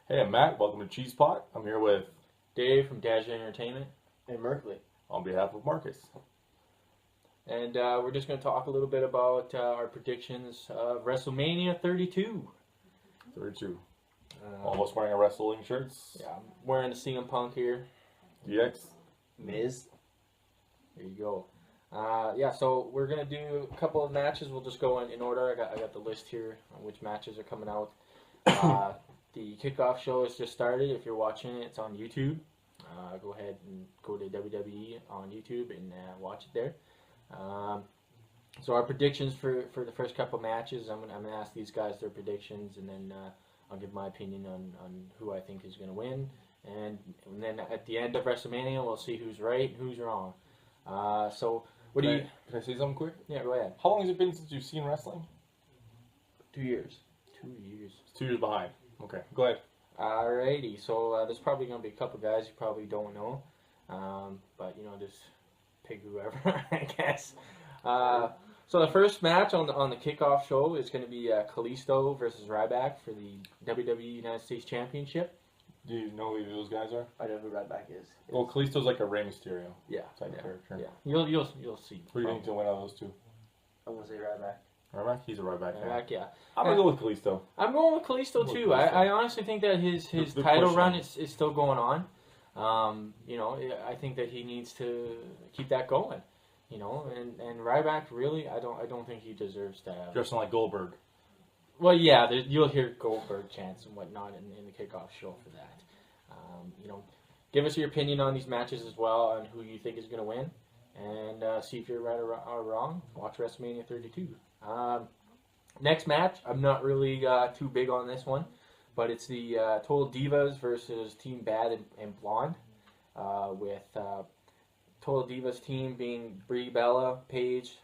Hey, I'm Matt. Welcome to Cheese Pot. I'm here with Dave from Dagenais Entertainment. And Merkley. on behalf of Marcus. And we're just going to talk a little bit about our predictions of WrestleMania 32. 32. Almost wearing a wrestling shirts. Yeah, I'm wearing the CM Punk here. DX. Miz. There you go. So we're going to do a couple of matches. We'll just go in order. I got the list here on which matches are coming out. The kickoff show has just started. If you're watching it, it's on YouTube. Go ahead and go to WWE on YouTube and watch it there. So our predictions for the first couple matches, I'm gonna ask these guys their predictions, and then I'll give my opinion on who I think is going to win. And then at the end of WrestleMania, we'll see who's right and who's wrong. So what do you... Can I say something quick? Yeah, go ahead. How long has it been since you've seen wrestling? 2 years. 2 years. It's 2 years behind. Okay, go ahead. Alrighty, so there's probably going to be a couple guys you probably don't know, but just pick whoever, I guess. So the first match on the kickoff show is going to be Kalisto versus Ryback for the WWE United States Championship. Do you know who those guys are? I know who Ryback is. Well, Kalisto's like a Rey Mysterio Yeah, type of character. yeah. You'll see. Who do you think to win out of those two? I'm going to say Ryback. Ryback? He's a Ryback fan. Ryback, yeah. I'm going to go with Kalisto. I'm going with Kalisto too. I honestly think that his The title push run on. is still going on. I think that he needs to keep that going. And Ryback really, I don't think he deserves to have. Dressing like Goldberg. Well, yeah, you'll hear Goldberg chants and whatnot in the kickoff show for that. Give us your opinion on these matches as well, on who you think is going to win, and see if you're right or wrong. Watch WrestleMania 32. Next match, I'm not really too big on this one, but it's the Total Divas versus Team Bad and Blonde, with Total Divas team being Brie Bella, Paige,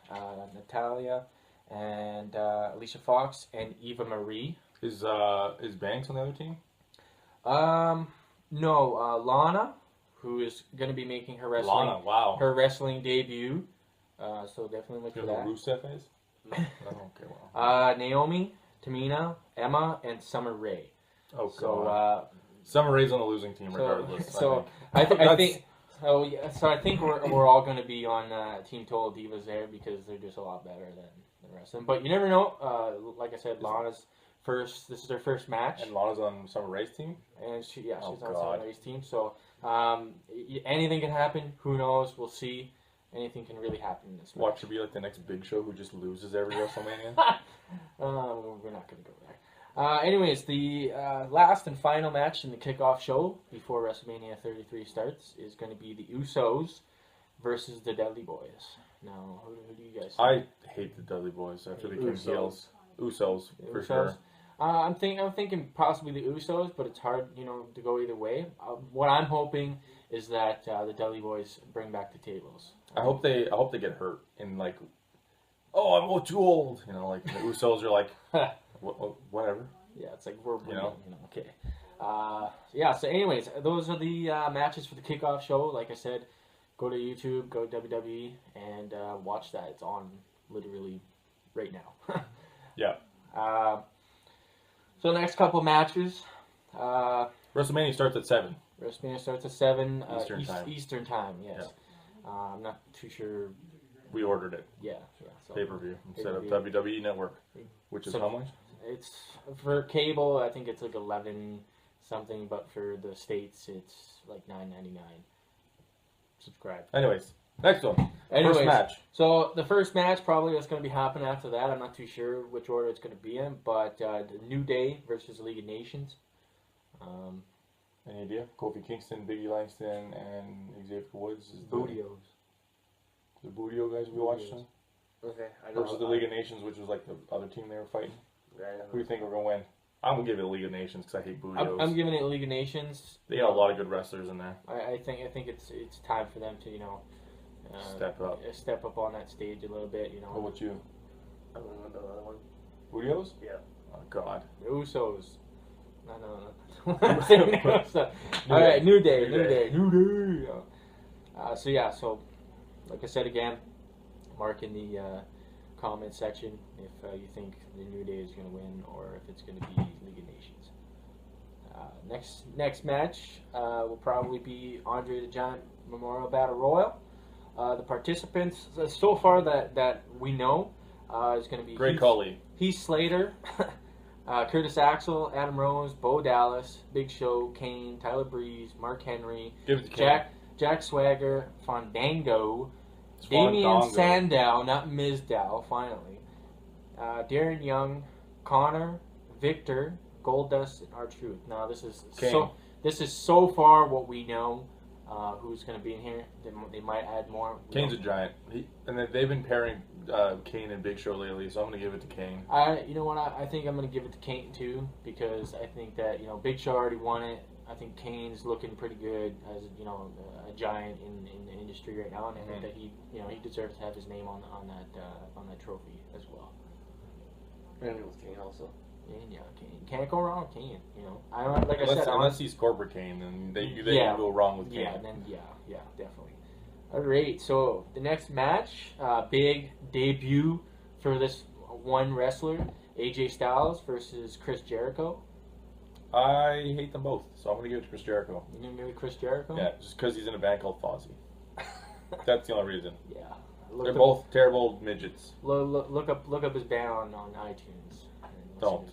Natalia, and Alicia Fox, and Eva Marie. Is Banks on the other team? No, Lana, who is going to be making her wrestling Lana, wow. her wrestling debut. So definitely look You for know that. who Rusev is? Okay, well. Naomi, Tamina, Emma, and Summer Rae. Oh, God. So Summer Rae's on the losing team regardless. I think we're all going to be on Team Total Divas there because they're just a lot better than the rest of them. But you never know. Like I said, Lana's first. This is their first match, And Lana's on Summer Rae's team? and she's Oh, on God. Summer Rae's team. So anything can happen. Who knows? We'll see. Anything can really happen in this match. Watch her be like the next Big Show who just loses every WrestleMania. We're not going to go there. Anyways, the last and final match in the kickoff show before WrestleMania 33 starts is going to be the Usos versus the Dudley Boys. Now, who do you guys think? I hate the Dudley Boys after they became Usos. heels. Usos, The for Usos? sure. I'm thinking possibly the Usos, but it's hard, to go either way. What I'm hoping is that the Dudley Boys bring back the tables. I hope they get hurt and like, oh, I'm too old. Like the Usos are like, whatever. Yeah, it's like we're okay. So anyways, those are the matches for the kickoff show. Like I said, go to YouTube, go to WWE, and watch that. It's on literally right now. Yeah. So next couple matches. WrestleMania starts at 7. WrestleMania starts at 7 Eastern time. Eastern time, yes. I'm not too sure. We ordered it. Yeah. So Pay-per-view instead of Pay-per-view. WWE Network, which is So- how much? it's for cable. I think it's like 11 something, but for the States, it's like $9.99. Subscribe. Anyways, next one. Anyways, First match. So the first match probably that's going to be happening after that. I'm not too sure which order it's going to be in, but the New Day versus League of Nations. Any idea? Kofi Kingston, Biggie Langston, and Xavier Woods is the Boodio guys we watched them. Okay. I know. Versus the League of Nations, which was like the other team they were fighting. I know. Who do you think we're gonna win? I'm gonna give it a League of Nations because I hate Boodios. I'm giving it League of Nations. They got a lot of good wrestlers in there. I think it's time for them to step up on that stage a little bit. What about you? I'm going with the other one. Boodios? Yeah. Oh God. The Usos. No. All right, New Day. So like I said again, mark in the comment section if you think the New Day is going to win or if it's going to be League of Nations. Next match will probably be Andre the Giant Memorial Battle Royal. The participants so far that we know is going to be Great call, Lee. Heath Slater, Curtis Axel, Adam Rose, Bo Dallas, Big Show, Kane, Tyler Breeze, Mark Henry, Give it to Kane. Jack Swagger, Fandango, It's Damian Fandango. Sandow, not Mizdow, finally, Darren Young, Connor, Victor, Goldust, and R-Truth. Now this is Kane. so far what we know. Who's going to be in here? They might add more. Kane's a giant. And they've been pairing Kane and Big Show lately, so I'm going to give it to Kane. You know what? I think I'm going to give it to Kane too, because I think that Big Show already won it. I think Kane's looking pretty good as a giant in the industry right now, and I think that he deserves to have his name on that trophy as well. I'm gonna go with Kane also. And Kane can't go wrong with Kane. I don't like Unless, I said unless he's corporate Kane, then they can go wrong with Kane. Yeah, definitely. All right, so the next match, big debut for this one wrestler, AJ Styles versus Chris Jericho. I hate them both, so I'm going to give it to Chris Jericho. You gonna give it Chris Jericho? Yeah, just because he's in a band called Fozzy. That's the only reason. Yeah. They're both terrible midgets. Look up his band on iTunes. Don't.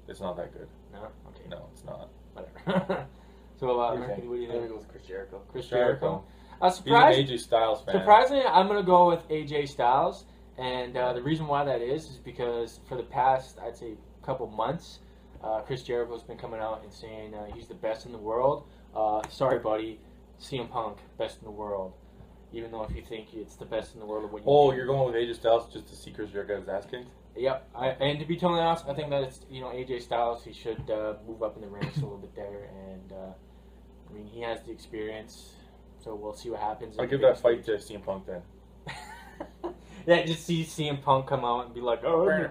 It's not that good. No? Okay. No, it's not. Whatever. So, What do you Mercury, think? what do you I'm gonna think? go with Chris Jericho. Chris Jericho. He's an AJ Styles fan. Surprisingly, I'm going to go with AJ Styles. And the reason why that is because for the past, I'd say, couple months, Chris Jericho's been coming out and saying he's the best in the world. Sorry, buddy. CM Punk, best in the world. Even though if you think it's the best in the world of what you do. You're going with AJ Styles just to see Chris Jericho's ass kicked? Yep. And to be totally honest, I think that it's, AJ Styles, he should move up in the ranks a little bit there. And, I mean, he has the experience. So we'll see what happens. I'll give that fight to CM Punk then. Yeah, just see CM Punk come out and be like, oh. Yeah.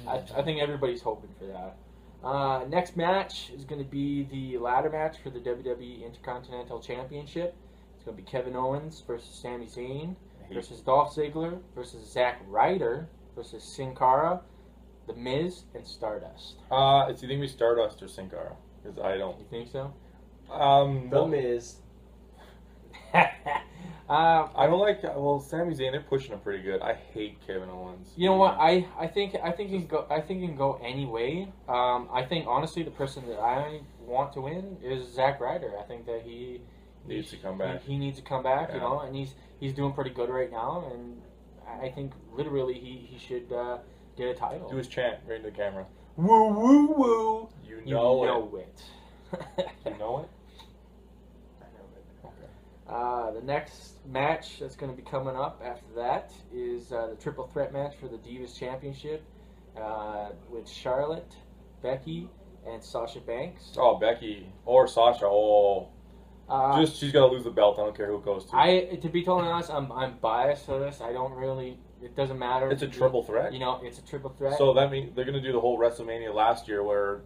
I think everybody's hoping for that. Next match is going to be the ladder match for the WWE Intercontinental Championship. It's going to be Kevin Owens versus Sami Zayn versus Dolph Ziggler versus Zack Ryder versus Sin Cara, The Miz, and Stardust. It's either Stardust or Sin Cara, because I don't. You think so? The Miz. I don't like. Well, Sami Zayn, they're pushing him pretty good. I hate Kevin Owens. You know what? I think he can go any way. I think honestly, the person that I want to win is Zack Ryder. I think that he needs to come back. He needs to come back. Yeah. And he's doing pretty good right now. And I think literally he should get a title. Do his chant right into the camera. Woo woo woo. You know it. You know it. The next match that's going to be coming up after that is the triple threat match for the Divas Championship with Charlotte, Becky, and Sasha Banks. Oh, Becky or Sasha. She's got to lose the belt. I don't care who it goes to. To be totally honest, I'm biased for this. I don't really. It doesn't matter. It's a triple threat. It's a triple threat. So that means they're going to do the whole Wrestlemania last year where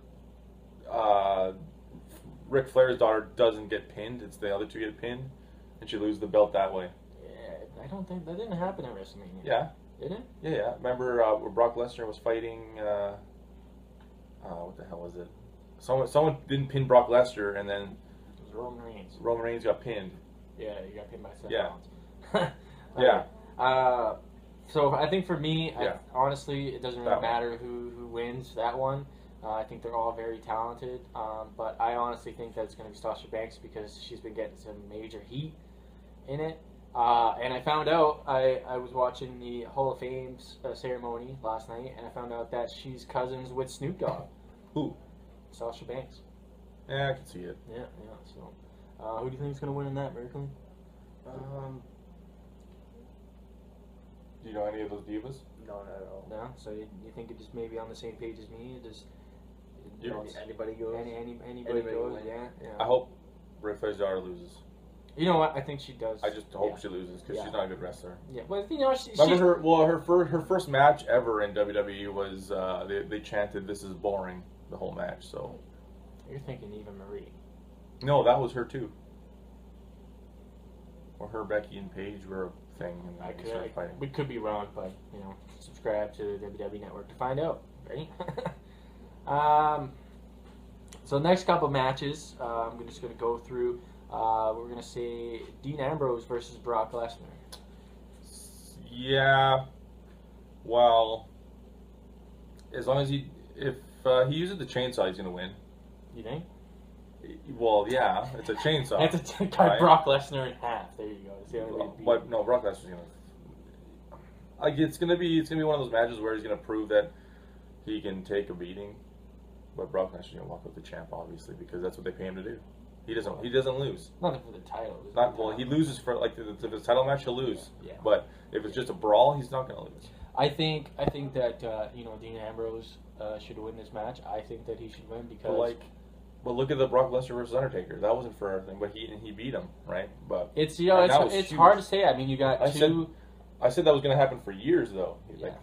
Ric Flair's daughter doesn't get pinned. It's the other two get pinned. And she loses the belt that way. Yeah, I don't think that didn't happen at WrestleMania. Yeah. Did it? Yeah. Remember where Brock Lesnar was fighting? What the hell was it? Someone didn't pin Brock Lesnar, and then It was Roman Reigns. Roman Reigns got pinned. Yeah, you got pinned by Seth Yeah. Rollins. Yeah. So I think for me, Yeah. honestly, it doesn't really That one. matter who wins that one. I think they're all very talented, but I honestly think that it's going to be Sasha Banks because she's been getting some major heat in it. And I found out, I was watching the Hall of Fame ceremony last night, and I found out that she's cousins with Snoop Dogg. Who? Sasha Banks. Yeah, I can see it. Yeah. So, who do you think is going to win in that, Berkeley? Do you know any of those divas? No, not at all. No. So you think it just maybe on the same page as me? You know, Anybody goes? Anybody Anybody goes? win. Yeah. I hope Ric Flair's daughter loses. You know what? I think she does. I just hope she loses because she's not a good wrestler. Yeah, but she, Remember her first match ever in WWE was they chanted "This is boring" the whole match. So you're thinking Eva Marie. no, that was her too. Or her, Becky, and Paige were a thing, and they started fighting. We could be wrong, but subscribe to the WWE Network to find out, right? So next couple matches, I'm just going to go through. We're going to say Dean Ambrose versus Brock Lesnar. Yeah. Well, as long as if he uses the chainsaw, he's gonna win. You think? Well, yeah, it's a chainsaw. That's a cut right? Brock Lesnar in half. There you go. That's the only way to beat But him. no, Brock Lesnar's gonna. Like it's gonna be one of those matches where he's gonna prove that he can take a beating. But Brock Lesnar's gonna walk with the champ, obviously, because that's what they pay him to do. He doesn't lose. Nothing for the title. Not well. He loses for like if it's a title match, he'll lose. Yeah. But if it's just a brawl, he's not gonna lose. I think that Dean Ambrose should win this match. I think that he should win because But look at the Brock Lesnar versus Undertaker. That wasn't for everything, but he beat him, right? But it's that was it's huge. hard to say. I mean, you got two. I said that was going to happen for years, though. Yeah.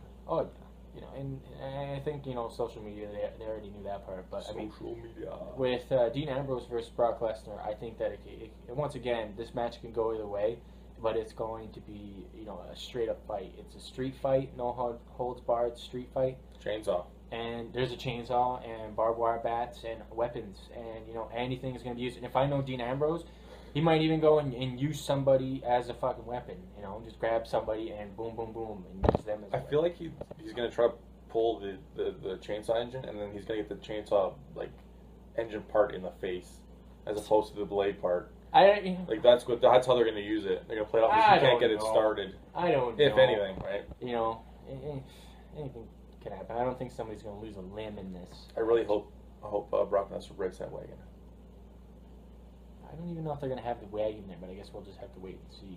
And I think social media they already knew that part. But social media with Dean Ambrose versus Brock Lesnar, I think that it once again this match can go either way, but it's going to be a straight up fight. It's a street fight, no holds barred street fight. chainsaw. And there's a chainsaw and barbed wire bats and weapons and anything is going to be used. And if I know Dean Ambrose, he might even go and use somebody as a fucking weapon. Just grab somebody and boom, boom, boom, and use them as a I feel like he's going to try to pull the chainsaw engine, and then he's going to get the chainsaw engine part in the face, as opposed to the blade part. That's how they're going to use it. They're going to play it off because you can't get it started. I don't if know. anything, right? Anything can happen. I don't think somebody's going to lose a limb in this. I really hope Brock Lesnar breaks that wagon. I don't even know if they're going to have the wagon there, but I guess we'll just have to wait and see.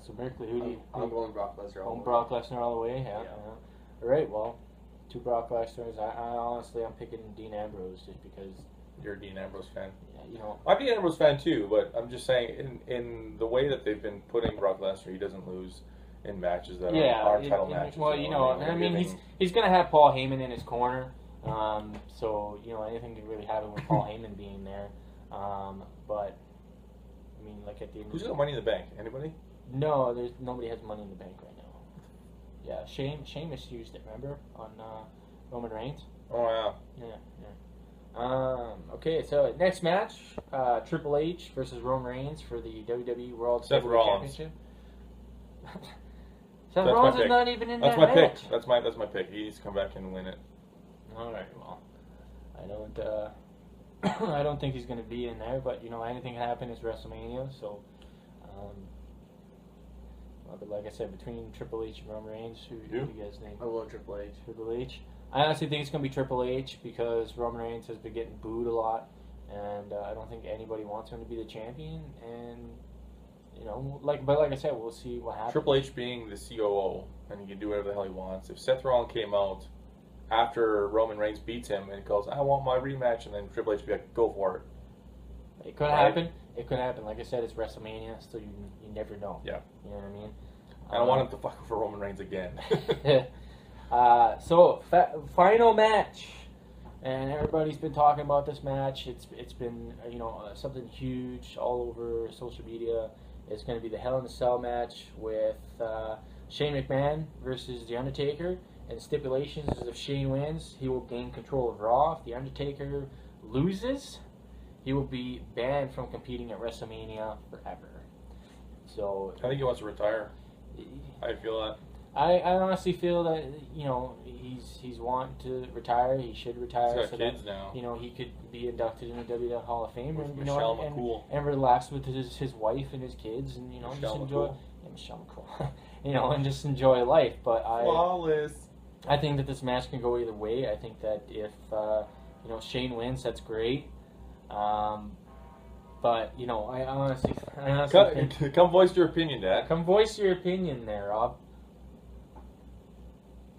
So, Merkley, who do you... I'm going Brock Lesnar all the way. Brock Lesnar all the way? Yeah. Yeah. All right, well, two Brock Lesnars. I honestly, I'm picking Dean Ambrose just because... You're a Dean Ambrose fan. Yeah, I'm a Dean Ambrose fan too, but I'm just saying in the way that they've been putting Brock Lesnar, he doesn't lose in matches that are title matches. Well, he's going to have Paul Heyman in his corner. So, anything could really happen with Paul Heyman being there. But, I mean, at the end Who's got Money in the Bank? Anybody? No, nobody has Money in the Bank right now. Yeah, Sheamus used it, remember? On Roman Reigns. Oh, yeah. Yeah. Okay, so next match, Triple H versus Roman Reigns for the WWE World Seth Heavyweight Rollins. Championship. Seth Rollins is not even in that's that my match. pick. That's my pick. He needs to come back and win it. All right. Well, I don't. I don't think he's going to be in there, but anything can happen. It's WrestleMania, so. But like I said, between Triple H and Roman Reigns, who do you guys think? I love Triple H. Triple H. I honestly think it's going to be Triple H because Roman Reigns has been getting booed a lot, and I don't think anybody wants him to be the champion. And but like I said, we'll see what happens. Triple H being the COO, and he can do whatever the hell he wants. If Seth Rollins came out after Roman Reigns beats him and goes, "I want my rematch," and then Triple H be like, "Go for it." It could happen. It could happen. Like I said, it's WrestleMania, so you never know. Yeah. You know what I mean? I don't want him to fuck for Roman Reigns again. So final match, and everybody's been talking about this match. It's been something huge all over social media. It's going to be the Hell in a Cell match with Shane McMahon versus The Undertaker. And stipulations is if Shane wins, he will gain control of Raw. If The Undertaker loses, he will be banned from competing at WrestleMania forever. So I think he wants to retire. I feel that. I honestly feel that he's wanting to retire. He should retire. He's got kids now. He could be inducted in the WWE Hall of Fame With and Michelle McCool. and relax with his wife and his kids and just enjoy. McCool. Yeah, Michelle McCool. And just enjoy life. But Flawless. I think that this match can go either way. I think that if Shane wins, that's great. But I honestly think, Come voice your opinion, Dad. come voice your opinion there, Rob.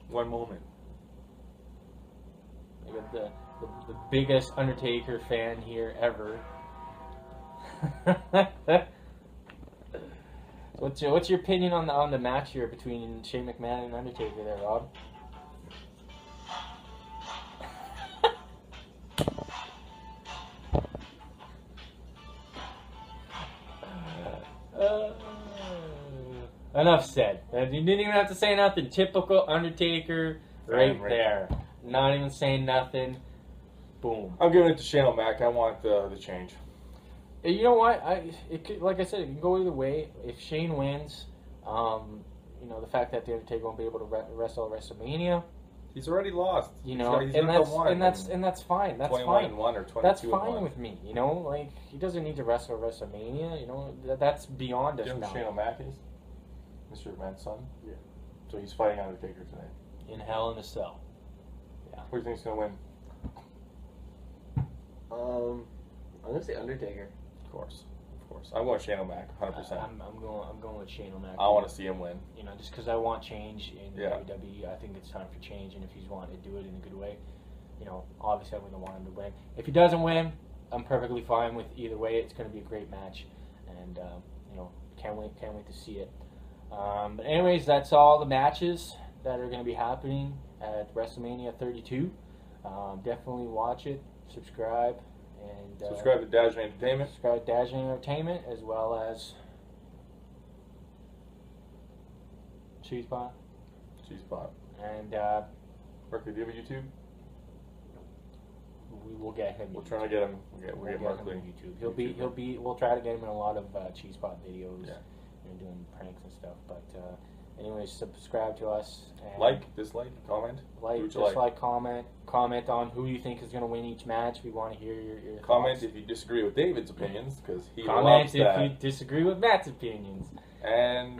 One moment. I got the biggest Undertaker fan here ever. What's your opinion on the match here between Shane McMahon and Undertaker there, Rob? Enough said. You didn't even have to say nothing. Typical Undertaker right Right there. Not even saying nothing. Boom. I'm giving it to Shane O'Mac. I want the change. You know what? Like I said, it can go either way. If Shane wins, you know, the fact that the Undertaker won't be able to wrestle at WrestleMania. He's already lost. You know, and that's fine. That's 21 fine. and 1 or 22 That's and fine 1. with me. You know, like he doesn't need to wrestle at WrestleMania. You know, that's beyond us Do you know now. who Shane O'Mac is? Mr. McMahon's son. Yeah. So he's fighting Undertaker tonight. In Hell in a Cell. Yeah. Who do you think's gonna win? I'm gonna say Undertaker. Of course. I want Shane O'Mac, 100%. I'm going with Shane O'Mac. I want to see him win. You know, just because I want change in Yeah. WWE, I think it's time for change. And if he's wanting to do it in a good way, you know, obviously I wouldn't want him to win. If he doesn't win, I'm perfectly fine with either way. It's going to be a great match, and you know, can't wait to see it. But anyways, that's all the matches that are going to be happening at WrestleMania 32. Definitely watch it, subscribe. And Subscribe to Dagenais Entertainment. Subscribe to Dagenais Entertainment as well as Cheese Pot. Cheese Pot. And Merkley, do you have a YouTube? we will get him. We're trying to get him. We'll get him on Merkley. YouTube. He'll be. We'll try to get him in a lot of Cheese Pot videos. Yeah. You know, doing pranks and stuff. But anyways, subscribe to us. And Like, dislike, comment. dislike, comment on who you think is going to win each match. We want to hear your Comment thoughts. if you disagree with David's opinions, because he Comment loves if that. you disagree with Matt's opinions. And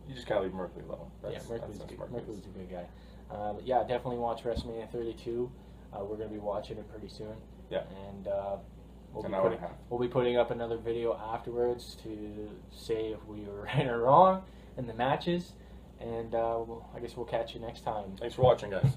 you just gotta leave Merkley alone. Merkley's a good guy. But yeah, definitely watch WrestleMania 32. We're going to be watching it pretty soon. Yeah. And we'll be putting up another video afterwards to say if we were right or wrong in the matches. And I guess we'll catch you next time. Thanks for watching, guys.